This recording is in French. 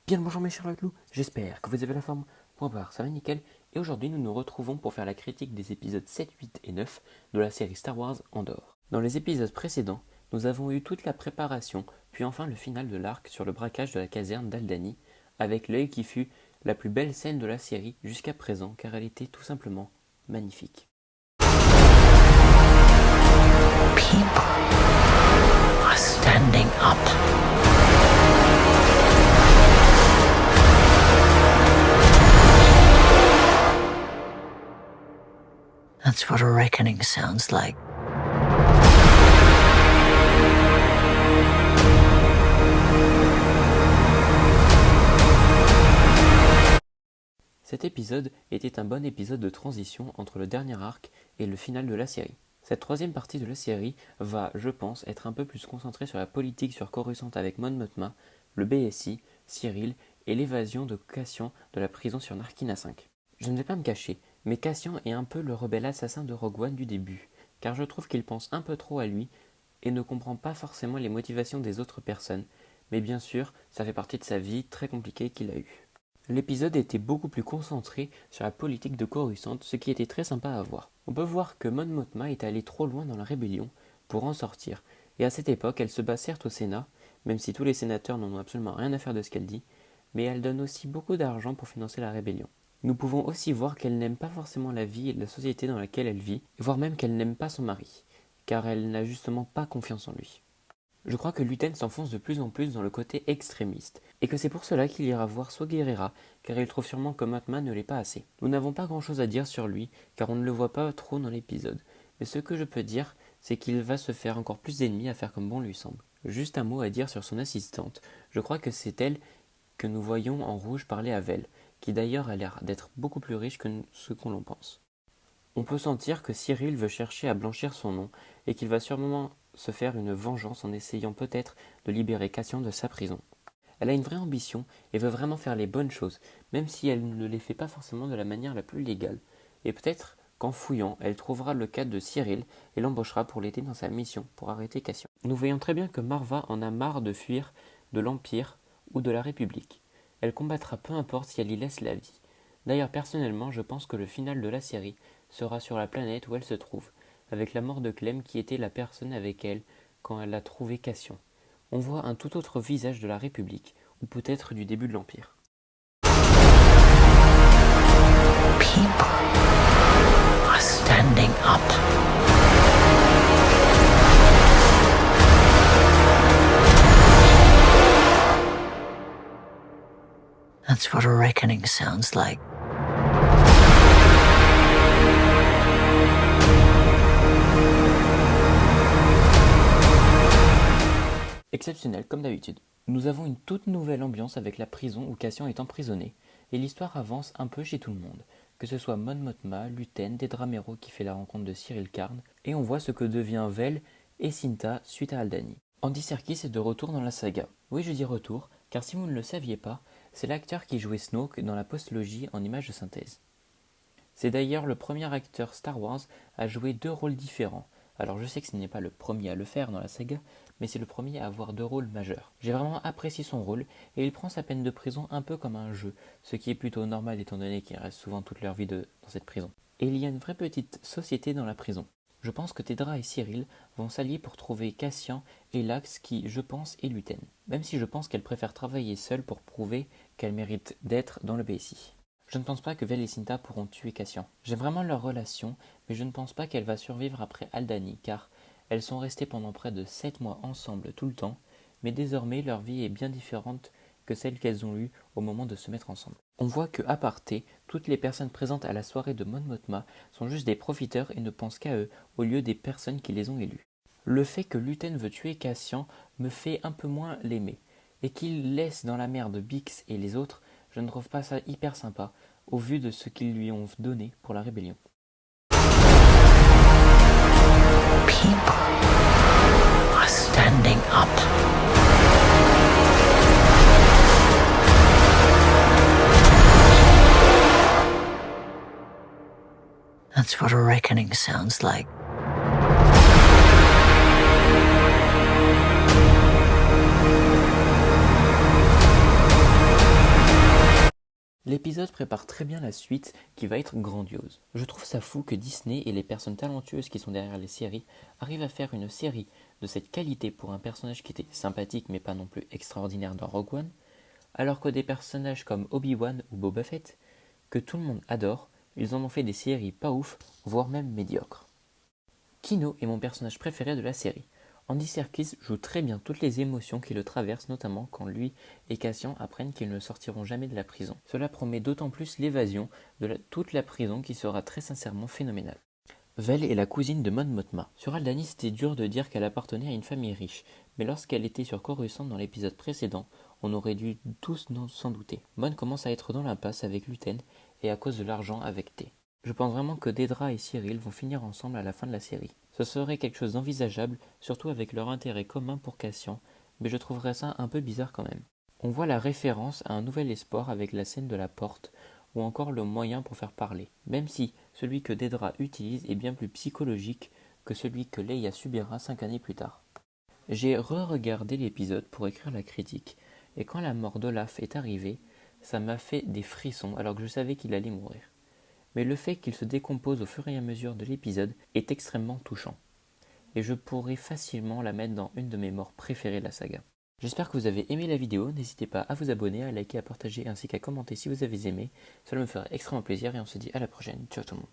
Bien le bonjour mes chers loups, j'espère que vous avez la forme. Pour voir, ça va nickel. Et aujourd'hui nous nous retrouvons pour faire la critique des épisodes 7, 8 et 9 de la série Star Wars Andor. Dans les épisodes précédents, nous avons eu toute la préparation, puis enfin le final de l'arc sur le braquage de la caserne d'Aldhani, avec l'œil qui fut la plus belle scène de la série jusqu'à présent car elle était tout simplement magnifique. People are standing up. That's what a reckoning sounds like. Cet épisode était un bon épisode de transition entre le dernier arc et le final de la série. Cette troisième partie de la série va, je pense, être un peu plus concentrée sur la politique sur Coruscant avec Mon Mothma, le BSI, Cyril et l'évasion de Cassian de la prison sur Narkina 5. Je ne vais pas me cacher, mais Cassian est un peu le rebelle assassin de Rogue One du début, car je trouve qu'il pense un peu trop à lui et ne comprend pas forcément les motivations des autres personnes, mais bien sûr, ça fait partie de sa vie très compliquée qu'il a eue. L'épisode était beaucoup plus concentré sur la politique de Coruscant, ce qui était très sympa à voir. On peut voir que Mon Mothma est allée trop loin dans la rébellion pour en sortir, et à cette époque elle se bat certes au Sénat, même si tous les sénateurs n'en ont absolument rien à faire de ce qu'elle dit, mais elle donne aussi beaucoup d'argent pour financer la rébellion. Nous pouvons aussi voir qu'elle n'aime pas forcément la vie et la société dans laquelle elle vit, voire même qu'elle n'aime pas son mari, car elle n'a justement pas confiance en lui. Je crois que Luten s'enfonce de plus en plus dans le côté extrémiste, et que c'est pour cela qu'il ira voir Saw Gerrera, car il trouve sûrement que Mothma ne l'est pas assez. Nous n'avons pas grand chose à dire sur lui, car on ne le voit pas trop dans l'épisode, mais ce que je peux dire, c'est qu'il va se faire encore plus d'ennemis à faire comme bon lui semble. Juste un mot à dire sur son assistante, je crois que c'est elle que nous voyons en rouge parler à Vel, qui d'ailleurs a l'air d'être beaucoup plus riche que ce qu'on l'en pense. On peut sentir que Cyril veut chercher à blanchir son nom, et qu'il va sûrement se faire une vengeance en essayant peut-être de libérer Cassian de sa prison. Elle a une vraie ambition et veut vraiment faire les bonnes choses, même si elle ne les fait pas forcément de la manière la plus légale. Et peut-être qu'en fouillant, elle trouvera le cadre de Cyril et l'embauchera pour l'aider dans sa mission pour arrêter Cassian. Nous voyons très bien que Marva en a marre de fuir de l'Empire ou de la République. Elle combattra peu importe si elle y laisse la vie. D'ailleurs, personnellement, je pense que le final de la série sera sur la planète où elle se trouve, avec la mort de Clem qui était la personne avec elle quand elle a trouvé Cassian. On voit un tout autre visage de la République, ou peut-être du début de l'Empire. People are standing up. That's what a reckoning sounds like. Exceptionnel, comme d'habitude. Nous avons une toute nouvelle ambiance avec la prison où Cassian est emprisonné, et l'histoire avance un peu chez tout le monde, que ce soit Mon Mothma, Luten, Dedramero qui fait la rencontre de Cyril Karn, et on voit ce que devient Vel et Cinta suite à Aldhani. Andy Serkis est de retour dans la saga. Oui, je dis retour, car si vous ne le saviez pas, c'est l'acteur qui jouait Snoke dans la postlogie en images de synthèse. C'est d'ailleurs le premier acteur Star Wars à jouer deux rôles différents. Alors je sais que ce n'est pas le premier à le faire dans la saga, mais c'est le premier à avoir deux rôles majeurs. J'ai vraiment apprécié son rôle, et il prend sa peine de prison un peu comme un jeu, ce qui est plutôt normal étant donné qu'ils restent souvent toute leur vie dans cette prison. Et il y a une vraie petite société dans la prison. Je pense que Tedra et Cyril vont s'allier pour trouver Cassian et Lax qui, je pense, est Luten. Même si je pense qu'elle préfère travailler seule pour prouver qu'elle mérite d'être dans le BSI. Je ne pense pas que Vel et Cinta pourront tuer Cassian. J'aime vraiment leur relation, mais je ne pense pas qu'elle va survivre après Aldhani, car elles sont restées pendant près de 7 mois ensemble tout le temps, mais désormais leur vie est bien différente que celle qu'elles ont eue au moment de se mettre ensemble. On voit que, à parté, toutes les personnes présentes à la soirée de Mon Mothma sont juste des profiteurs et ne pensent qu'à eux, au lieu des personnes qui les ont élus. Le fait que Luten veut tuer Cassian me fait un peu moins l'aimer, et qu'il laisse dans la merde Bix et les autres, je ne trouve pas ça hyper sympa, au vu de ce qu'ils lui ont donné pour la rébellion. People are standing up. That's what a reckoning sounds like. L'épisode prépare très bien la suite qui va être grandiose. Je trouve ça fou que Disney et les personnes talentueuses qui sont derrière les séries arrivent à faire une série de cette qualité pour un personnage qui était sympathique mais pas non plus extraordinaire dans Rogue One, alors que des personnages comme Obi-Wan ou Boba Fett, que tout le monde adore, ils en ont fait des séries pas ouf, voire même médiocres. Kino est mon personnage préféré de la série. Andy Serkis joue très bien toutes les émotions qui le traversent, notamment quand lui et Cassian apprennent qu'ils ne sortiront jamais de la prison. Cela promet d'autant plus l'évasion de toute la prison qui sera très sincèrement phénoménale. Vel est la cousine de Mon Mothma. Sur Aldani, c'était dur de dire qu'elle appartenait à une famille riche, mais lorsqu'elle était sur Coruscant dans l'épisode précédent, on aurait dû tous s'en douter. Mon commence à être dans l'impasse avec Luten et à cause de l'argent avec T. Je pense vraiment que Dedra et Cyril vont finir ensemble à la fin de la série. Ce serait quelque chose d'envisageable, surtout avec leur intérêt commun pour Cassian, mais je trouverais ça un peu bizarre quand même. On voit la référence à un nouvel espoir avec la scène de la porte, ou encore le moyen pour faire parler, même si celui que Dedra utilise est bien plus psychologique que celui que Leia subira 5 années plus tard. J'ai re-regardé l'épisode pour écrire la critique, et quand la mort d'Olaf est arrivée, ça m'a fait des frissons alors que je savais qu'il allait mourir. Mais le fait qu'il se décompose au fur et à mesure de l'épisode est extrêmement touchant, et je pourrais facilement la mettre dans une de mes morts préférées de la saga. J'espère que vous avez aimé la vidéo, n'hésitez pas à vous abonner, à liker, à partager ainsi qu'à commenter si vous avez aimé, cela me ferait extrêmement plaisir et on se dit à la prochaine, ciao tout le monde.